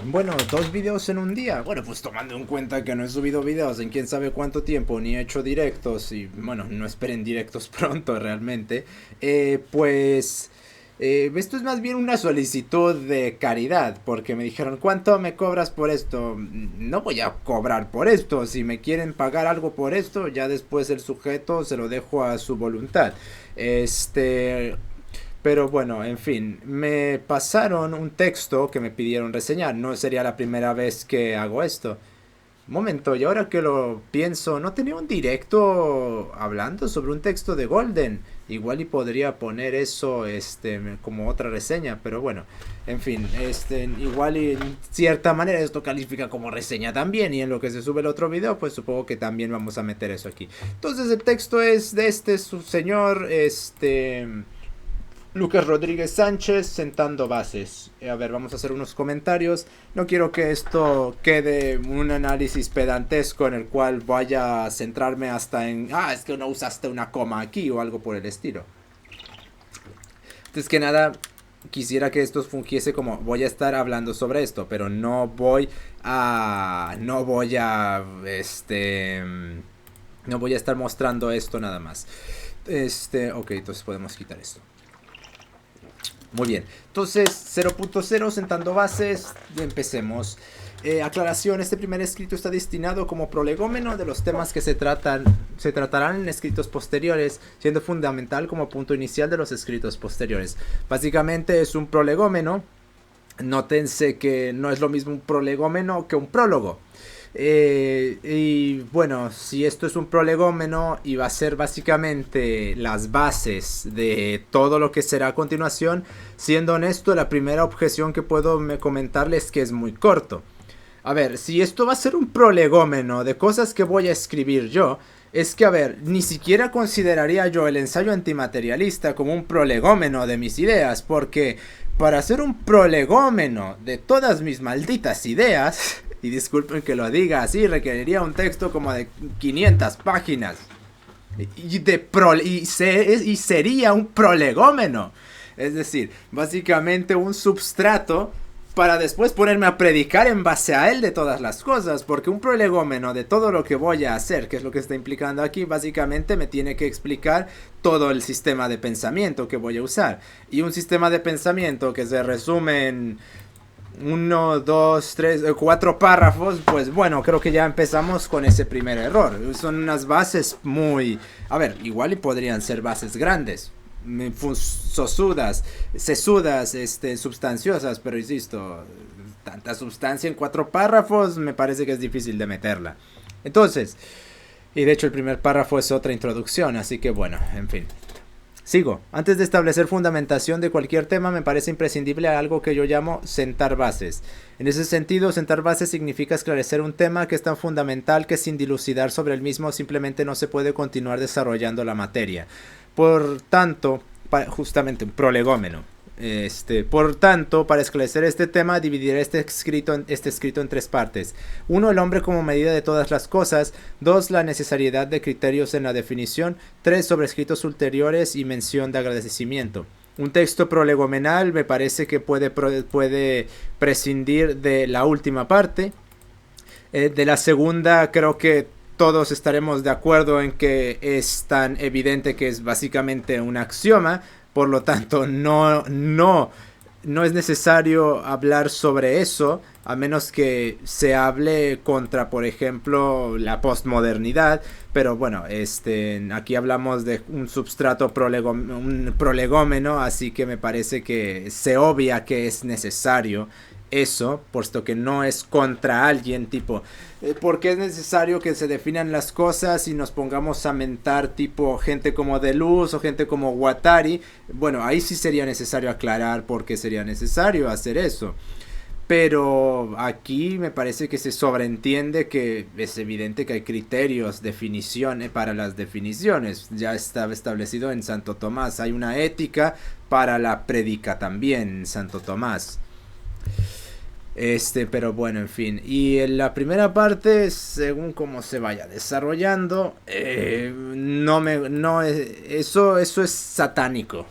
Bueno, dos videos en un día. Bueno, pues tomando en cuenta que no he subido videos en quién sabe cuánto tiempo, ni he hecho directos, y bueno, no esperen directos pronto realmente, pues esto es más bien una solicitud de caridad, porque me dijeron, ¿cuánto me cobras por esto? No voy a cobrar por esto, si me quieren pagar algo por esto, ya después el sujeto se lo dejo a su voluntad. Este, pero bueno, en fin, me pasaron un texto que me pidieron reseñar. No sería la primera vez que hago esto. Un momento, y ahora que lo pienso, ¿no tenía un directo hablando sobre un texto de Golden? Igual y podría poner eso como otra reseña, pero bueno, en fin, igual y en cierta manera esto califica como reseña también, y en lo que se sube el otro video, pues supongo que también vamos a meter eso aquí. Entonces el texto es de su señor, Lucas Rodríguez Sánchez sentando bases. A ver, vamos a hacer unos comentarios. No quiero que esto quede un análisis pedantesco en el cual vaya a centrarme hasta en, es que no usaste una coma aquí o algo por el estilo. Antes que nada, quisiera que esto fungiese como voy a estar hablando sobre esto, pero no voy a estar mostrando esto nada más. Ok, entonces podemos quitar esto. Muy bien, entonces 0.0 sentando bases, empecemos. Aclaración, este primer escrito está destinado como prolegómeno de los temas que se tratarán en escritos posteriores, siendo fundamental como punto inicial de los escritos posteriores. Básicamente es un prolegómeno. Nótense que no es lo mismo un prolegómeno que un prólogo. Y bueno, si esto es un prolegómeno y va a ser básicamente las bases de todo lo que será a continuación, siendo honesto, la primera objeción que puedo comentarles es que es muy corto. A ver, si esto va a ser un prolegómeno de cosas que voy a escribir yo, es que, a ver, ni siquiera consideraría yo el ensayo antimaterialista como un prolegómeno de mis ideas, porque para hacer un prolegómeno de todas mis malditas ideas, y disculpen que lo diga así, requeriría un texto como de 500 páginas. Y sería un prolegómeno. Es decir, básicamente un substrato para después ponerme a predicar en base a él de todas las cosas, porque un prolegómeno de todo lo que voy a hacer, que es lo que está implicando aquí, básicamente me tiene que explicar todo el sistema de pensamiento que voy a usar. Y un sistema de pensamiento que se resume en uno, dos, tres, cuatro párrafos, pues bueno, creo que ya empezamos con ese primer error. Son unas bases muy... A ver, igual y podrían ser bases grandes, sosudas, sesudas, substanciosas, pero insisto, tanta sustancia en cuatro párrafos me parece que es difícil de meterla. Entonces, y de hecho el primer párrafo es otra introducción, así que bueno, en fin. Sigo. Antes de establecer fundamentación de cualquier tema, me parece imprescindible algo que yo llamo sentar bases. En ese sentido, sentar bases significa esclarecer un tema que es tan fundamental que sin dilucidar sobre el mismo simplemente no se puede continuar desarrollando la materia. Por tanto, justamente un prolegómeno. Por tanto, para esclarecer este tema, dividiré este escrito en tres partes. 1. El hombre como medida de todas las cosas. 2. La necesariedad de criterios en la definición. 3. Sobre escritos ulteriores y mención de agradecimiento. Un texto prolegomenal me parece que puede prescindir de la última parte. De la segunda creo que todos estaremos de acuerdo en que es tan evidente que es básicamente un axioma. Por lo tanto, no es necesario hablar sobre eso, a menos que se hable contra, por ejemplo, la postmodernidad. Pero bueno, aquí hablamos de un substrato un prolegómeno, así que me parece que se obvia que es necesario eso, puesto que no es contra alguien, tipo, porque es necesario que se definan las cosas y nos pongamos a mentar tipo gente como Deleuze o gente como Guattari. Bueno, ahí sí sería necesario aclarar por qué sería necesario hacer eso. Pero aquí me parece que se sobreentiende que es evidente que hay criterios, definiciones para las definiciones. Ya estaba establecido en Santo Tomás. Hay una ética para la prédica también en Santo Tomás. Pero bueno, en fin. Y en la primera parte, según cómo se vaya desarrollando, eso es satánico.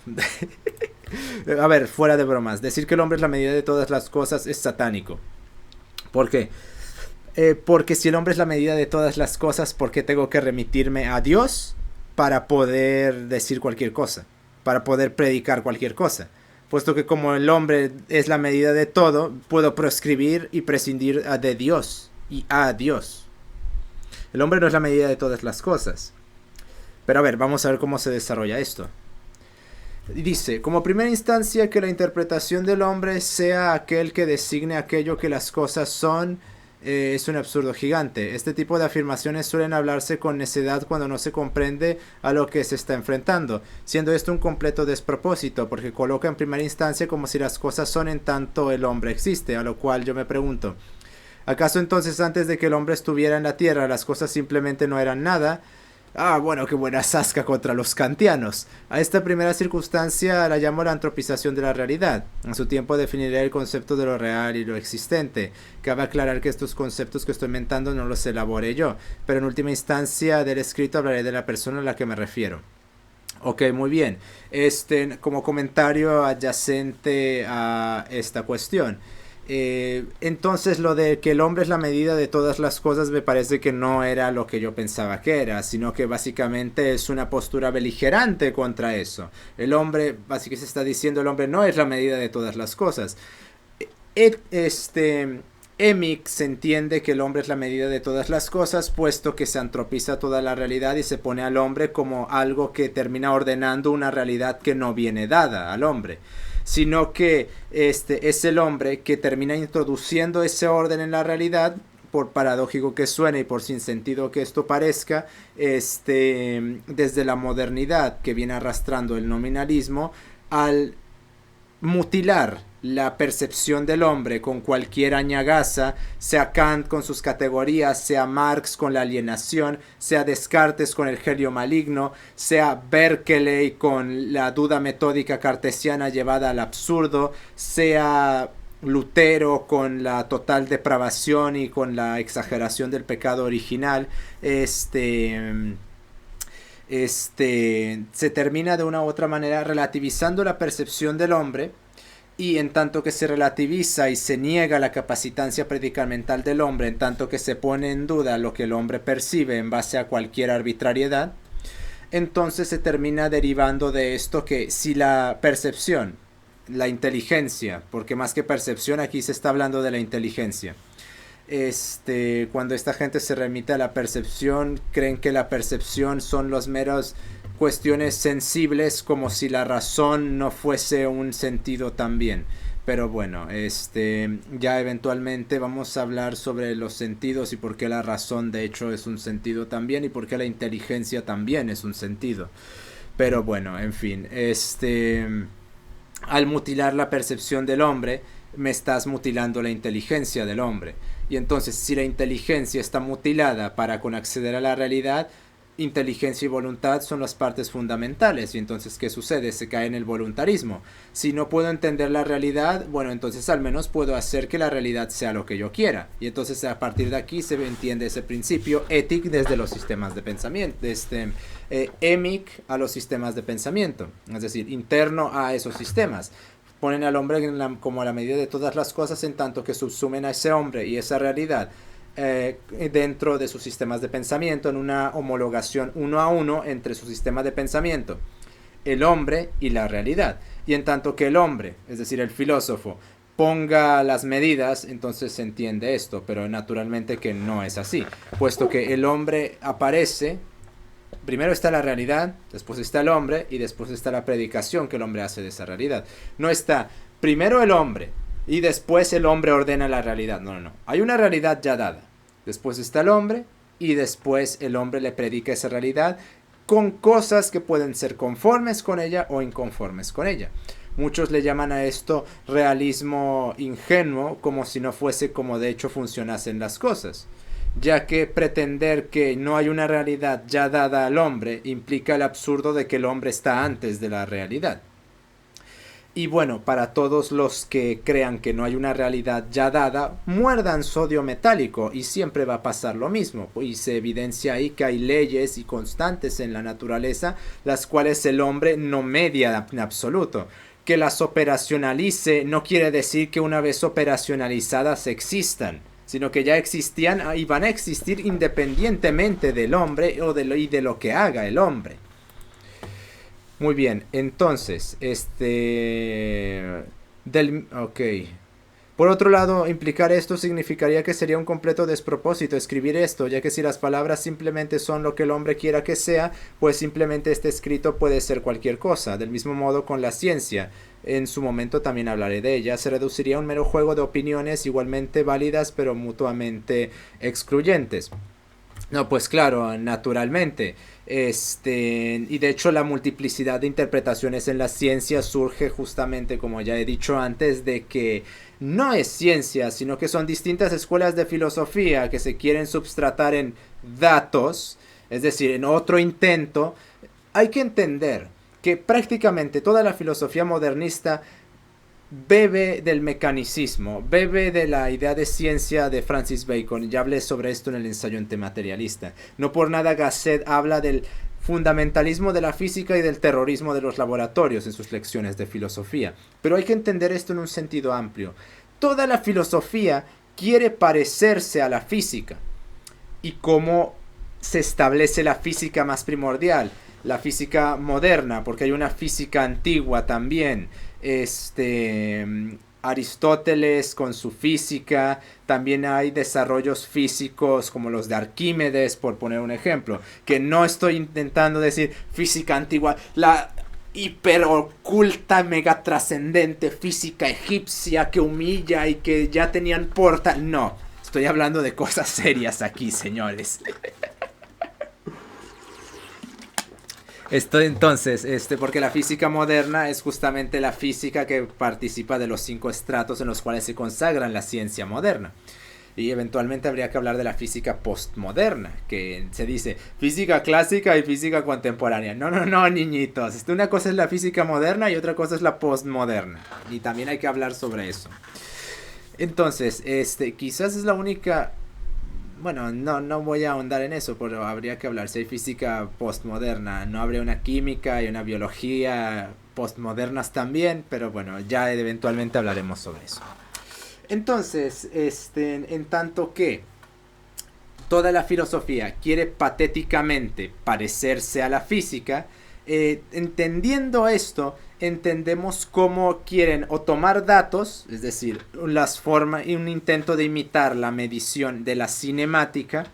A ver, fuera de bromas, decir que el hombre es la medida de todas las cosas es satánico. ¿Por qué? Porque si el hombre es la medida de todas las cosas, ¿por qué tengo que remitirme a Dios para poder decir cualquier cosa? Para poder predicar cualquier cosa. Puesto que como el hombre es la medida de todo, puedo proscribir y prescindir de Dios y a Dios. El hombre no es la medida de todas las cosas. Pero a ver, vamos a ver cómo se desarrolla esto. Dice, como primera instancia, que la interpretación del hombre sea aquel que designe aquello que las cosas son, es un absurdo gigante. Este tipo de afirmaciones suelen hablarse con necedad cuando no se comprende a lo que se está enfrentando, siendo esto un completo despropósito, porque coloca en primera instancia como si las cosas son en tanto el hombre existe, a lo cual yo me pregunto, ¿acaso entonces antes de que el hombre estuviera en la tierra las cosas simplemente no eran nada? Ah, bueno, qué buena zasca contra los kantianos. A esta primera circunstancia la llamo la antropización de la realidad. En su tiempo definiré el concepto de lo real y lo existente. Cabe aclarar que estos conceptos que estoy mentando no los elaboré yo, pero en última instancia del escrito hablaré de la persona a la que me refiero. Ok, muy bien. Como comentario adyacente a esta cuestión. Entonces lo de que el hombre es la medida de todas las cosas me parece que no era lo que yo pensaba que era, sino que básicamente es una postura beligerante contra eso. El hombre, básicamente se está diciendo, el hombre no es la medida de todas las cosas. Emic se entiende que el hombre es la medida de todas las cosas, puesto que se antropiza toda la realidad y se pone al hombre como algo que termina ordenando una realidad que no viene dada al hombre, sino que es el hombre que termina introduciendo ese orden en la realidad, por paradójico que suene y por sin sentido que esto parezca, desde la modernidad que viene arrastrando el nominalismo, al mutilar la percepción del hombre con cualquier añagaza, sea Kant con sus categorías, sea Marx con la alienación, sea Descartes con el genio maligno, sea Berkeley con la duda metódica cartesiana llevada al absurdo, sea Lutero con la total depravación y con la exageración del pecado original, se termina de una u otra manera relativizando la percepción del hombre, y en tanto que se relativiza y se niega la capacitancia predicamental del hombre, en tanto que se pone en duda lo que el hombre percibe en base a cualquier arbitrariedad, entonces se termina derivando de esto que si la percepción, la inteligencia, porque más que percepción aquí se está hablando de la inteligencia, cuando esta gente se remite a la percepción, creen que la percepción son los meros cuestiones sensibles, como si la razón no fuese un sentido también. Pero bueno, ya eventualmente vamos a hablar sobre los sentidos y por qué la razón de hecho es un sentido también y por qué la inteligencia también es un sentido. Pero bueno, en fin, al mutilar la percepción del hombre, me estás mutilando la inteligencia del hombre. Y entonces, si la inteligencia está mutilada para con acceder a la realidad, inteligencia y voluntad son las partes fundamentales. Y entonces, ¿qué sucede? Se cae en el voluntarismo. Si no puedo entender la realidad, bueno, entonces al menos puedo hacer que la realidad sea lo que yo quiera. Y entonces a partir de aquí se entiende ese principio ético desde los sistemas de pensamiento, emic a los sistemas de pensamiento, es decir, interno a esos sistemas. Ponen al hombre como a la medida de todas las cosas, en tanto que subsumen a ese hombre y esa realidad dentro de sus sistemas de pensamiento, en una homologación uno a uno entre su sistema de pensamiento, el hombre y la realidad. Y en tanto que el hombre, es decir, el filósofo, ponga las medidas, entonces se entiende esto, pero naturalmente que no es así, puesto que el hombre aparece. Primero está la realidad, después está el hombre y después está la predicación que el hombre hace de esa realidad. No está primero el hombre y después el hombre ordena la realidad. No. Hay una realidad ya dada. Después está el hombre y después el hombre le predica esa realidad con cosas que pueden ser conformes con ella o inconformes con ella. Muchos le llaman a esto realismo ingenuo, como si no fuese como de hecho funcionasen las cosas, ya que pretender que no hay una realidad ya dada al hombre implica el absurdo de que el hombre está antes de la realidad. Y bueno, para todos los que crean que no hay una realidad ya dada, muerdan sodio metálico y siempre va a pasar lo mismo. Y se evidencia ahí que hay leyes y constantes en la naturaleza, las cuales el hombre no media en absoluto. Que las operacionalice no quiere decir que una vez operacionalizadas existan. sino que ya existían y van a existir independientemente del hombre y de lo que haga el hombre. Muy bien, entonces, ok. Por otro lado, implicar esto significaría que sería un completo despropósito escribir esto, ya que si las palabras simplemente son lo que el hombre quiera que sea, pues simplemente este escrito puede ser cualquier cosa. Del mismo modo con la ciencia, en su momento también hablaré de ella, se reduciría a un mero juego de opiniones igualmente válidas pero mutuamente excluyentes. No, pues claro, naturalmente. Y de hecho la multiplicidad de interpretaciones en la ciencia surge justamente, como ya he dicho antes, de que no es ciencia, sino que son distintas escuelas de filosofía que se quieren substratar en datos, es decir, en otro intento. Hay que entender que prácticamente toda la filosofía modernista bebe del mecanicismo, bebe de la idea de ciencia de Francis Bacon. Ya hablé sobre esto en el ensayo antimaterialista. No por nada Gasset habla del fundamentalismo de la física y del terrorismo de los laboratorios en sus lecciones de filosofía. Pero hay que entender esto en un sentido amplio. Toda la filosofía quiere parecerse a la física. ¿Y cómo se establece la física más primordial? La física moderna, porque hay una física antigua también. Aristóteles con su física, también hay desarrollos físicos como los de Arquímedes, por poner un ejemplo, que no estoy intentando decir física antigua, la hiperoculta, mega trascendente física egipcia que humilla y que ya tenían portal. No, estoy hablando de cosas serias aquí, señores. Porque la física moderna es justamente la física que participa de los 5 estratos en los cuales se consagran la ciencia moderna. Y eventualmente habría que hablar de la física postmoderna, que se dice física clásica y física contemporánea. No, niñitos. Una cosa es la física moderna y otra cosa es la postmoderna. Y también hay que hablar sobre eso. Entonces, quizás es la única... Bueno, no voy a ahondar en eso, pero habría que hablar. Si hay física postmoderna, no habría una química y una biología postmodernas también, pero bueno, ya eventualmente hablaremos sobre eso. Entonces, en tanto que toda la filosofía quiere patéticamente parecerse a la física, entendiendo esto, entendemos cómo quieren o tomar datos, es decir, las formas y un intento de imitar la medición de la cinemática,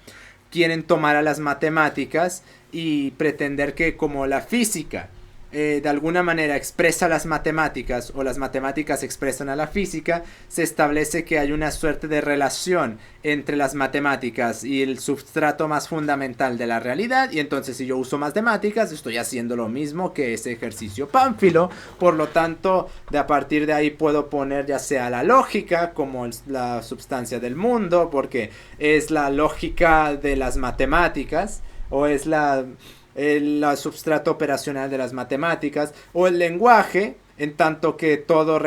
quieren tomar a las matemáticas y pretender que como la física de alguna manera expresa las matemáticas o las matemáticas expresan a la física, se establece que hay una suerte de relación entre las matemáticas y el substrato más fundamental de la realidad, y entonces si yo uso matemáticas estoy haciendo lo mismo que ese ejercicio pánfilo. Por lo tanto, a partir de ahí puedo poner ya sea la lógica como la substancia del mundo, porque es la lógica de las matemáticas, o es el substrato operacional de las matemáticas, o el lenguaje, en tanto que todo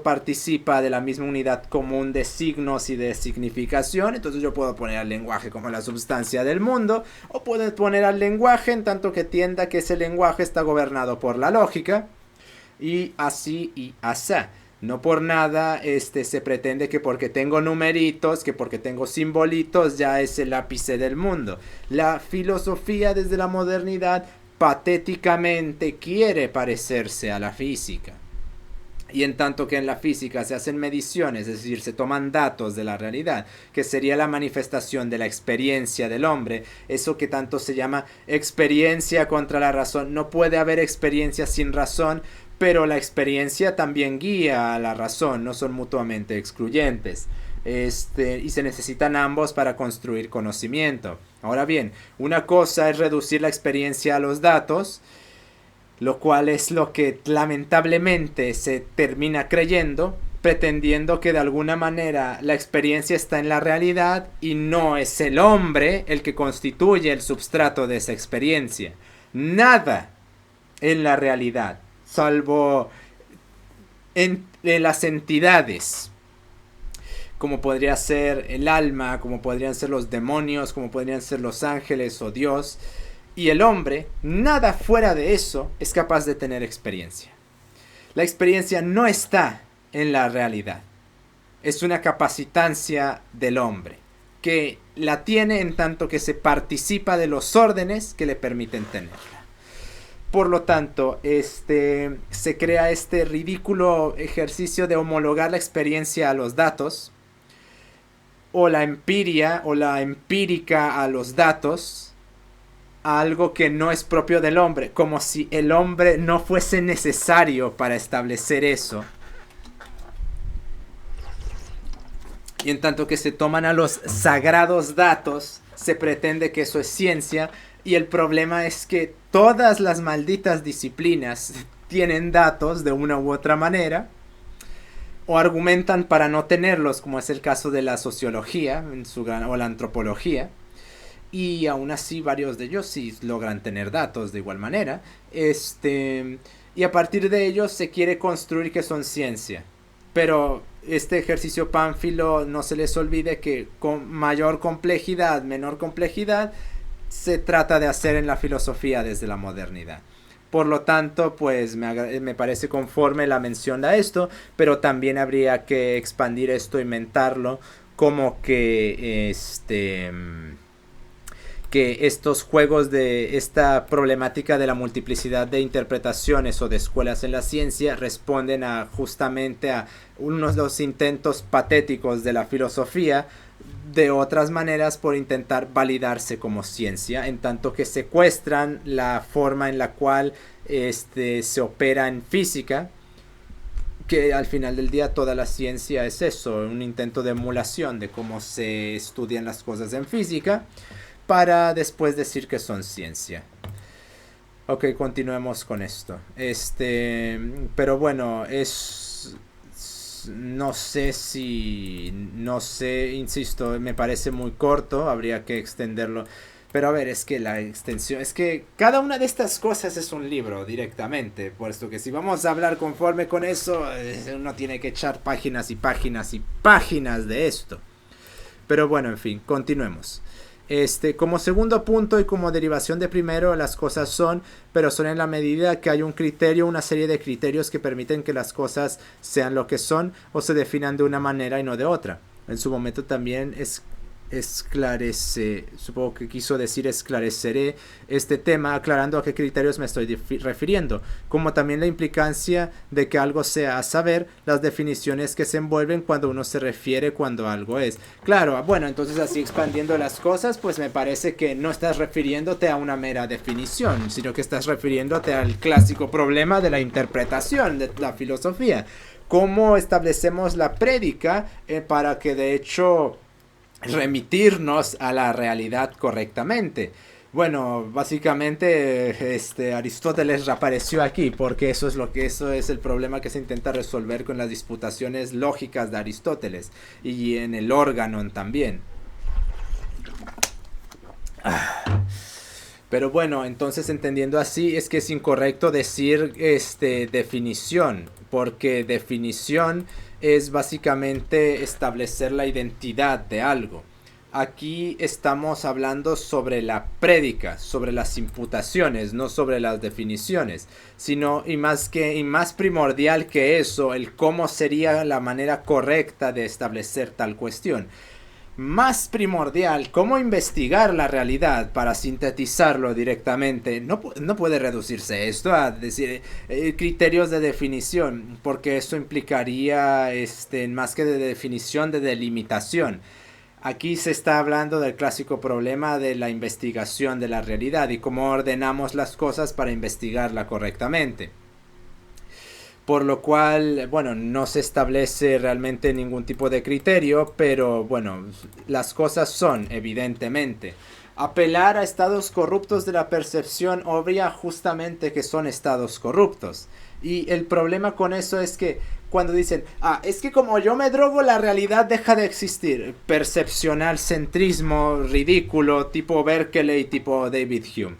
participa de la misma unidad común de signos y de significación. Entonces yo puedo poner al lenguaje como la substancia del mundo, o puedo poner al lenguaje en tanto que entienda que ese lenguaje está gobernado por la lógica, y así y asá. No por nada se pretende que porque tengo numeritos, que porque tengo simbolitos, ya es el ápice del mundo. La filosofía desde la modernidad patéticamente quiere parecerse a la física. Y en tanto que en la física se hacen mediciones, es decir, se toman datos de la realidad, que sería la manifestación de la experiencia del hombre, eso que tanto se llama experiencia contra la razón. No puede haber experiencia sin razón, pero la experiencia también guía a la razón, no son mutuamente excluyentes. Y se necesitan ambos para construir conocimiento. Ahora bien, una cosa es reducir la experiencia a los datos, lo cual es lo que lamentablemente se termina creyendo, pretendiendo que de alguna manera la experiencia está en la realidad y no es el hombre el que constituye el substrato de esa experiencia. Nada en la realidad, salvo en las entidades, como podría ser el alma, como podrían ser los demonios, como podrían ser los ángeles o Dios, y el hombre, nada fuera de eso es capaz de tener experiencia. La experiencia no está en la realidad. es una capacitancia del hombre, que la tiene en tanto que se participa de los órdenes que le permiten tenerla. Por lo tanto, se crea este ridículo ejercicio de homologar la experiencia a los datos, o la empiria o la empírica a los datos, a algo que no es propio del hombre, como si el hombre no fuese necesario para establecer eso. Y en tanto que se toman a los sagrados datos, se pretende que eso es ciencia, y el problema es que todas las malditas disciplinas tienen datos de una u otra manera, o argumentan para no tenerlos, como es el caso de la sociología o la antropología, y aún así varios de ellos sí logran tener datos de igual manera, y a partir de ellos se quiere construir que son ciencia. Pero este ejercicio pánfilo, no se les olvide que con mayor complejidad, menor complejidad, se trata de hacer en la filosofía desde la modernidad. Por lo tanto, pues me parece conforme la mención a esto, pero también habría que expandir esto, inventarlo, como que estos juegos de esta problemática de la multiplicidad de interpretaciones o de escuelas en la ciencia responden a justamente a unos de los intentos patéticos de la filosofía de otras maneras por intentar validarse como ciencia, en tanto que secuestran la forma en la cual se opera en física, que al final del día toda la ciencia es eso, un intento de emulación de cómo se estudian las cosas en física, para después decir que son ciencia. Ok, continuemos con esto. Pero bueno, no sé, insisto, me parece muy corto, habría que extenderlo. Pero a ver, es que la extensión, es que cada una de estas cosas es un libro directamente, por esto que si vamos a hablar conforme con eso, uno tiene que echar páginas y páginas y páginas de esto. Pero bueno, en fin, continuemos. Como segundo punto y como derivación de primero, las cosas son, pero son en la medida que hay un criterio, una serie de criterios que permiten que las cosas sean lo que son o se definan de una manera y no de otra. En su momento también supongo que quiso decir esclareceré este tema aclarando a qué criterios me estoy refiriendo, como también la implicancia de que algo sea, a saber, las definiciones que se envuelven cuando uno se refiere cuando algo es. Claro, bueno, entonces así expandiendo las cosas, pues me parece que no estás refiriéndote a una mera definición, sino que estás refiriéndote al clásico problema de la interpretación de la filosofía. ¿Cómo establecemos la prédica para que de hecho remitirnos a la realidad correctamente? Bueno, básicamente Aristóteles reapareció aquí porque eso es el problema que se intenta resolver con las disputaciones lógicas de Aristóteles y en el órgano también. Pero bueno, entonces entendiendo así es que es incorrecto decir definición, porque definición es básicamente establecer la identidad de algo. Aquí estamos hablando sobre la prédica, sobre las imputaciones, no sobre las definiciones, sino y más primordial que eso, el cómo sería la manera correcta de establecer tal cuestión. Más primordial, cómo investigar la realidad para sintetizarlo directamente. No puede reducirse esto a decir criterios de definición, porque eso implicaría más que de definición, de delimitación. Aquí se está hablando del clásico problema de la investigación de la realidad y cómo ordenamos las cosas para investigarla correctamente. Por lo cual, bueno, no se establece realmente ningún tipo de criterio, pero bueno, las cosas son, evidentemente. Apelar a estados corruptos de la percepción obvia justamente que son estados corruptos. Y el problema con eso es que cuando dicen, es que como yo me drogo la realidad deja de existir. Percepcional centrismo ridículo, tipo Berkeley, tipo David Hume.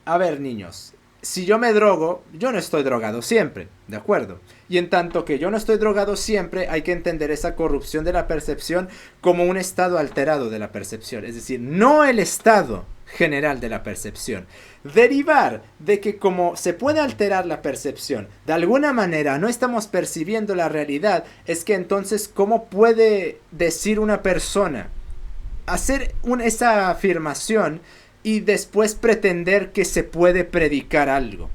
A ver, niños. si yo me drogo, yo no estoy drogado siempre, ¿de acuerdo? Y en tanto que yo no estoy drogado siempre, hay que entender esa corrupción de la percepción como un estado alterado de la percepción, es decir, no el estado general de la percepción. Derivar de que como se puede alterar la percepción, de alguna manera no estamos percibiendo la realidad, es que entonces, ¿cómo puede decir una persona, hacer esa afirmación y después pretender que se puede predicar algo?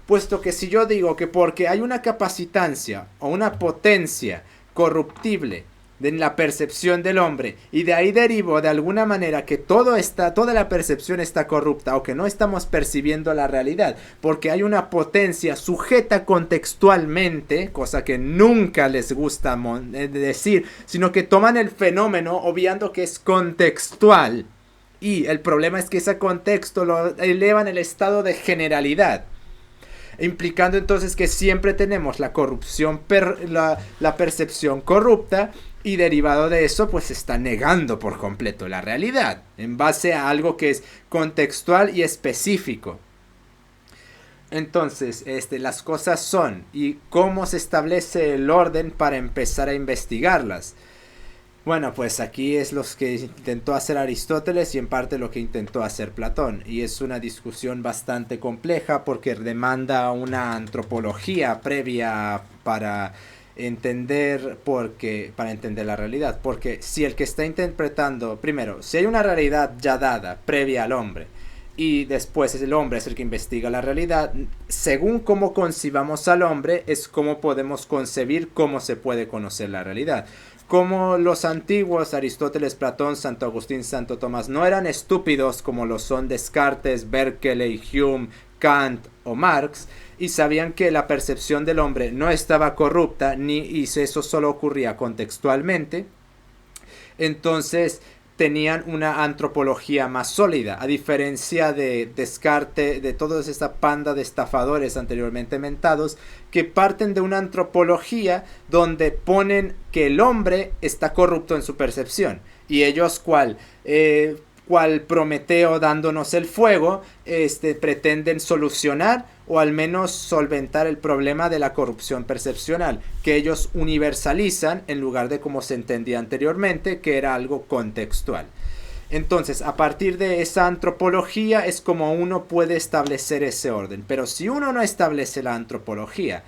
Puesto que si yo digo que porque hay una capacitancia o una potencia corruptible en la percepción del hombre y de ahí derivo de alguna manera que toda la percepción está corrupta o que no estamos percibiendo la realidad porque hay una potencia sujeta contextualmente, cosa que nunca les gusta decir, sino que toman el fenómeno obviando que es contextual y el problema es que ese contexto lo elevan el estado de generalidad, implicando entonces que siempre tenemos la corrupción, la percepción corrupta, y derivado de eso pues está negando por completo la realidad en base a algo que es contextual y específico. Entonces, las cosas son y cómo se establece el orden para empezar a investigarlas. Bueno, pues aquí es lo que intentó hacer Aristóteles y en parte lo que intentó hacer Platón. Y es una discusión bastante compleja porque demanda una antropología previa para entender la realidad. Porque si el que está interpretando, primero, si hay una realidad ya dada, previa al hombre, y después el hombre es el que investiga la realidad, según cómo concibamos al hombre, es cómo podemos concebir cómo se puede conocer la realidad. Como los antiguos, Aristóteles, Platón, Santo Agustín, Santo Tomás, no eran estúpidos como lo son Descartes, Berkeley, Hume, Kant o Marx, y sabían que la percepción del hombre no estaba corrupta, y eso solo ocurría contextualmente, entonces tenían una antropología más sólida, a diferencia de Descartes, de toda esta panda de estafadores anteriormente mentados, que parten de una antropología donde ponen que el hombre está corrupto en su percepción, y ellos cual Prometeo dándonos el fuego, pretenden solucionar o al menos solventar el problema de la corrupción percepcional, que ellos universalizan en lugar de como se entendía anteriormente, que era algo contextual. Entonces, a partir de esa antropología es como uno puede establecer ese orden. Pero si uno no establece la antropología,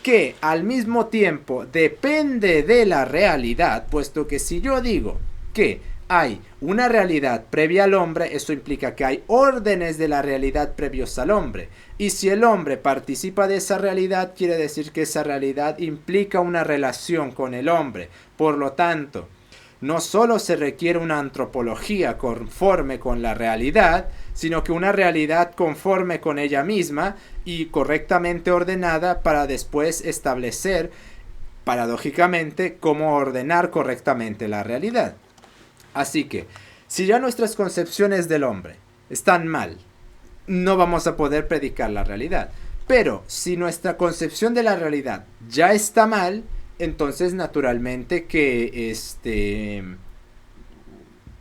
que al mismo tiempo depende de la realidad, puesto que si yo digo que hay una realidad previa al hombre, eso implica que hay órdenes de la realidad previos al hombre. Y si el hombre participa de esa realidad, quiere decir que esa realidad implica una relación con el hombre. Por lo tanto, no solo se requiere una antropología conforme con la realidad, sino que una realidad conforme con ella misma y correctamente ordenada para después establecer, paradójicamente, cómo ordenar correctamente la realidad. Así que, si ya nuestras concepciones del hombre están mal, no vamos a poder predicar la realidad. Pero si nuestra concepción de la realidad ya está mal, entonces naturalmente que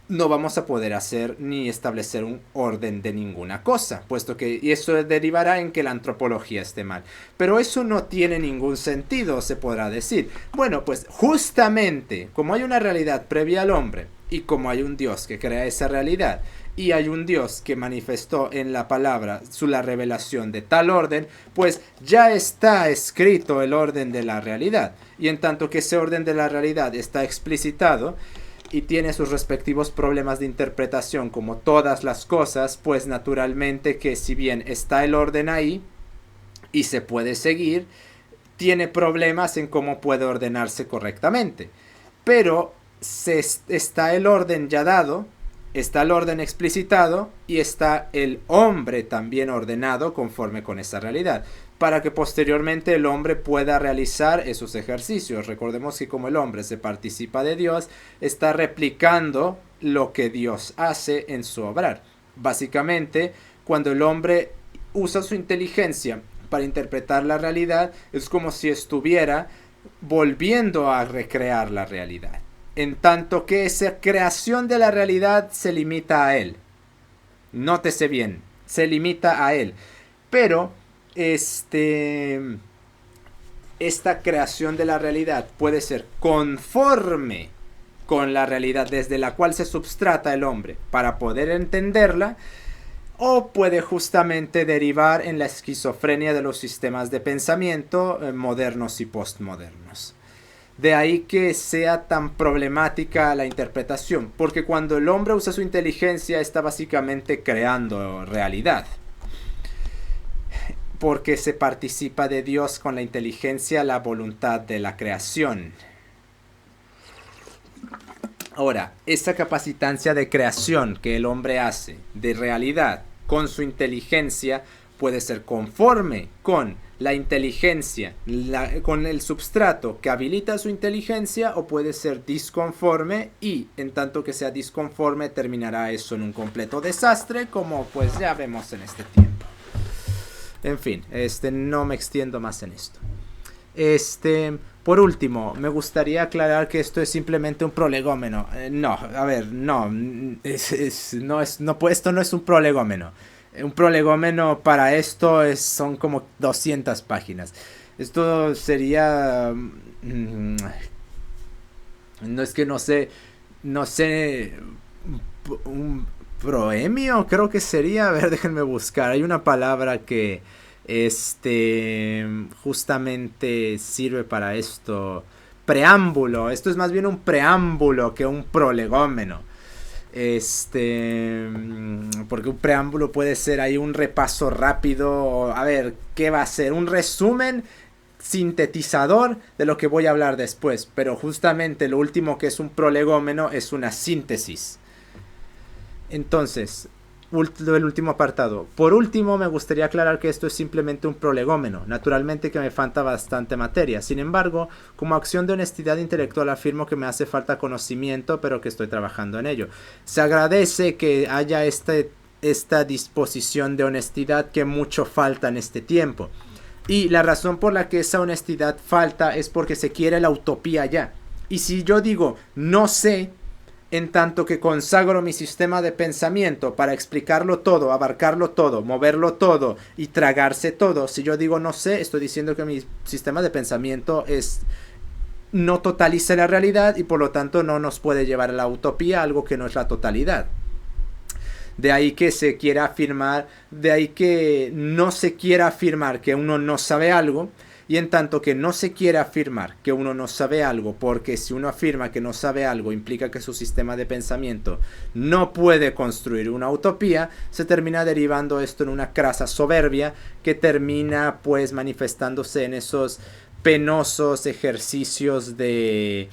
no vamos a poder hacer ni establecer un orden de ninguna cosa, puesto que eso derivará en que la antropología esté mal. Pero eso no tiene ningún sentido, se podrá decir. Bueno, pues justamente como hay una realidad previa al hombre y como hay un Dios que crea esa realidad y hay un Dios que manifestó en la palabra la revelación de tal orden, pues ya está escrito el orden de la realidad. Y en tanto que ese orden de la realidad está explicitado y tiene sus respectivos problemas de interpretación como todas las cosas, pues naturalmente que si bien está el orden ahí y se puede seguir, tiene problemas en cómo puede ordenarse correctamente. Pero está el orden ya dado, está el orden explicitado y está el hombre también ordenado conforme con esa realidad, para que posteriormente el hombre pueda realizar esos ejercicios. Recordemos que como el hombre se participa de Dios, está replicando lo que Dios hace en su obrar. Básicamente, cuando el hombre usa su inteligencia para interpretar la realidad, es como si estuviera volviendo a recrear la realidad, en tanto que esa creación de la realidad se limita a él. Nótese bien, se limita a él. Pero, esta creación de la realidad puede ser conforme con la realidad desde la cual se substrata el hombre para poder entenderla, o puede justamente derivar en la esquizofrenia de los sistemas de pensamiento modernos y postmodernos. De ahí que sea tan problemática la interpretación, porque cuando el hombre usa su inteligencia está básicamente creando realidad, porque se participa de Dios con la inteligencia, la voluntad de la creación. Ahora, esa capacitancia de creación que el hombre hace de realidad con su inteligencia puede ser conforme con la inteligencia, con el substrato que habilita su inteligencia, o puede ser disconforme, y en tanto que sea disconforme terminará eso en un completo desastre, como pues ya vemos en este tiempo. En fin, no me extiendo más en esto. Por último, me gustaría aclarar que esto es simplemente un prolegómeno. Esto no es un prolegómeno. Un prolegómeno para esto son como 200 páginas. Esto sería... no sé, un proemio creo que sería. A ver, déjenme buscar. Hay una palabra que justamente sirve para esto. Preámbulo. Esto es más bien un preámbulo que un prolegómeno. Porque un preámbulo puede ser ahí un repaso rápido. A ver, ¿qué va a ser? Un resumen sintetizador de lo que voy a hablar después. Pero justamente lo último, que es un prolegómeno, es una síntesis. Entonces, el último apartado. Por último, me gustaría aclarar que esto es simplemente un prolegómeno. Naturalmente que me falta bastante materia. Sin embargo, como acción de honestidad intelectual afirmo que me hace falta conocimiento, pero que estoy trabajando en ello. Se agradece que haya esta disposición de honestidad, que mucho falta en este tiempo. Y la razón por la que esa honestidad falta es porque se quiere la utopía ya. Y si yo digo no sé, en tanto que consagro mi sistema de pensamiento para explicarlo todo, abarcarlo todo, moverlo todo y tragarse todo, si yo digo no sé, estoy diciendo que mi sistema de pensamiento no totaliza la realidad, y por lo tanto no nos puede llevar a la utopía, algo que no es la totalidad. De ahí que se quiera afirmar, de ahí que no se quiera afirmar que uno no sabe algo. Y en tanto que no se quiere afirmar que uno no sabe algo, porque si uno afirma que no sabe algo implica que su sistema de pensamiento no puede construir una utopía, se termina derivando esto en una crasa soberbia que termina pues manifestándose en esos penosos ejercicios de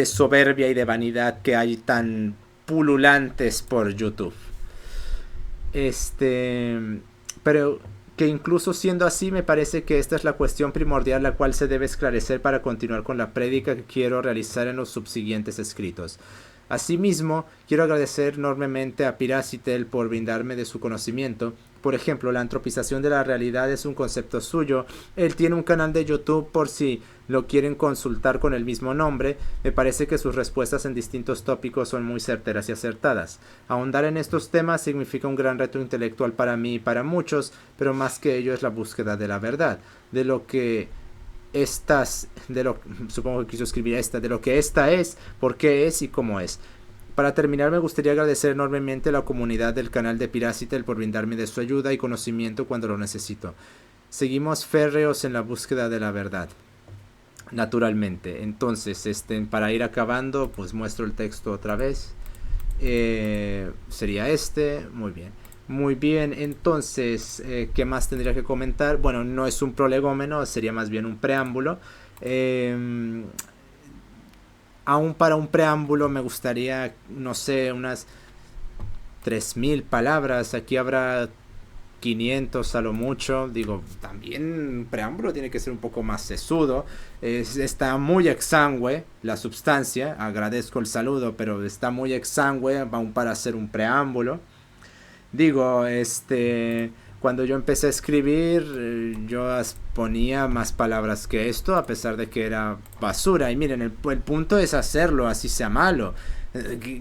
soberbia y de vanidad que hay tan pululantes por YouTube. Pero que incluso siendo así, me parece que esta es la cuestión primordial la cual se debe esclarecer para continuar con la prédica que quiero realizar en los subsiguientes escritos. Asimismo, quiero agradecer enormemente a Piracitel por brindarme de su conocimiento. Por ejemplo, la antropización de la realidad es un concepto suyo. Él tiene un canal de YouTube por si lo quieren consultar con el mismo nombre. Me parece que sus respuestas en distintos tópicos son muy certeras y acertadas. Ahondar en estos temas significa un gran reto intelectual para mí y para muchos, pero más que ello es la búsqueda de la verdad, de lo que supongo que quiso escribir de lo que esta es, por qué es y cómo es. Para terminar, me gustaría agradecer enormemente a la comunidad del canal de Piracitel por brindarme de su ayuda y conocimiento cuando lo necesito. Seguimos férreos en la búsqueda de la verdad, naturalmente. Entonces, para ir acabando, pues muestro el texto otra vez. Sería muy bien. Muy bien, entonces, ¿qué más tendría que comentar? Bueno, no es un prolegómeno, sería más bien un preámbulo. Aún para un preámbulo me gustaría, no sé, unas 3000 palabras. Aquí habrá 500 a lo mucho. Digo, también un preámbulo tiene que ser un poco más sesudo. Está muy exangüe la substancia. Agradezco el saludo, pero está muy exangüe aún para hacer un preámbulo. Digo, cuando yo empecé a escribir, yo ponía más palabras que esto, a pesar de que era basura. Y miren, el punto es hacerlo, así sea malo.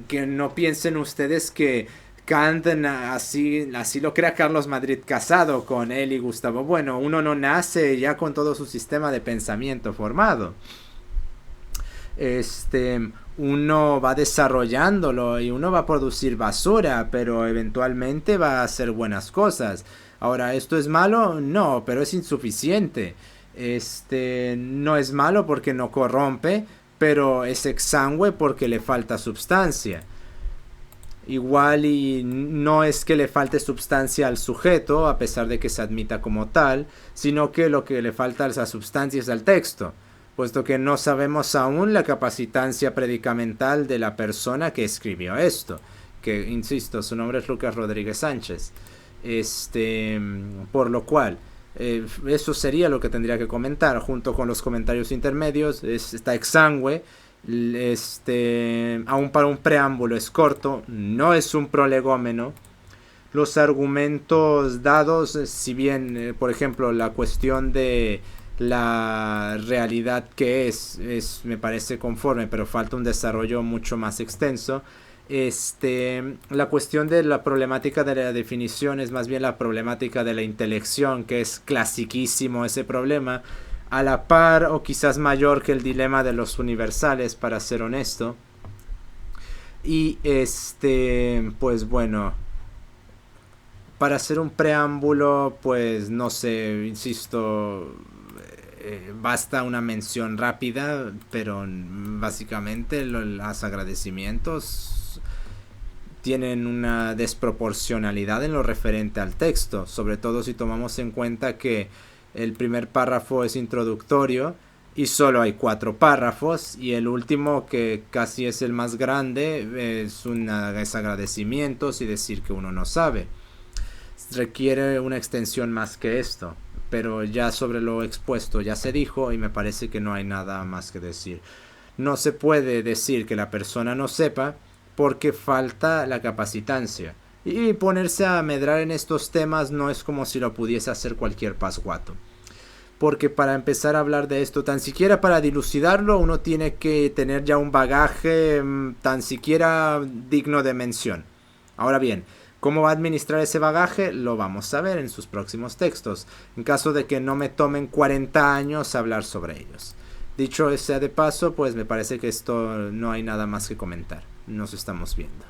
Que no piensen ustedes que Kant, así lo crea Carlos Madrid Casado con él y Gustavo Bueno. Uno no nace ya con todo su sistema de pensamiento formado. Uno va desarrollándolo y uno va a producir basura, pero eventualmente va a hacer buenas cosas. Ahora, ¿esto es malo? No, pero es insuficiente. No es malo porque no corrompe, pero es exangüe porque le falta substancia. Igual y no es que le falte substancia al sujeto, a pesar de que se admita como tal, sino que lo que le falta a esa sustancia es al texto, puesto que no sabemos aún la capacitancia predicamental de la persona que escribió esto, que, insisto, su nombre es Lucas Rodríguez Sánchez. Por lo cual, eso sería lo que tendría que comentar, junto con los comentarios intermedios. Está exangüe. Aún para un preámbulo es corto, no es un prolegómeno. Los argumentos dados, si bien, por ejemplo, la cuestión de la realidad que me parece conforme, pero falta un desarrollo mucho más extenso. La cuestión de la problemática de la definición es más bien la problemática de la intelección, que es clasiquísimo ese problema, a la par o quizás mayor que el dilema de los universales, para ser honesto. Y pues bueno, para hacer un preámbulo, pues no sé, insisto, basta una mención rápida, pero básicamente los agradecimientos tienen una desproporcionalidad en lo referente al texto, sobre todo si tomamos en cuenta que el primer párrafo es introductorio y solo hay 4 párrafos, y el último, que casi es el más grande, es agradecimientos y decir que uno no sabe. Requiere una extensión más que esto, pero ya sobre lo expuesto ya se dijo y me parece que no hay nada más que decir. No se puede decir que la persona no sepa porque falta la capacitancia. Y ponerse a medrar en estos temas no es como si lo pudiese hacer cualquier pasguato. Porque para empezar a hablar de esto, tan siquiera para dilucidarlo, uno tiene que tener ya un bagaje tan siquiera digno de mención. Ahora bien, ¿cómo va a administrar ese bagaje? Lo vamos a ver en sus próximos textos, en caso de que no me tomen 40 años hablar sobre ellos. Dicho sea de paso, pues me parece que esto no hay nada más que comentar. Nos estamos viendo.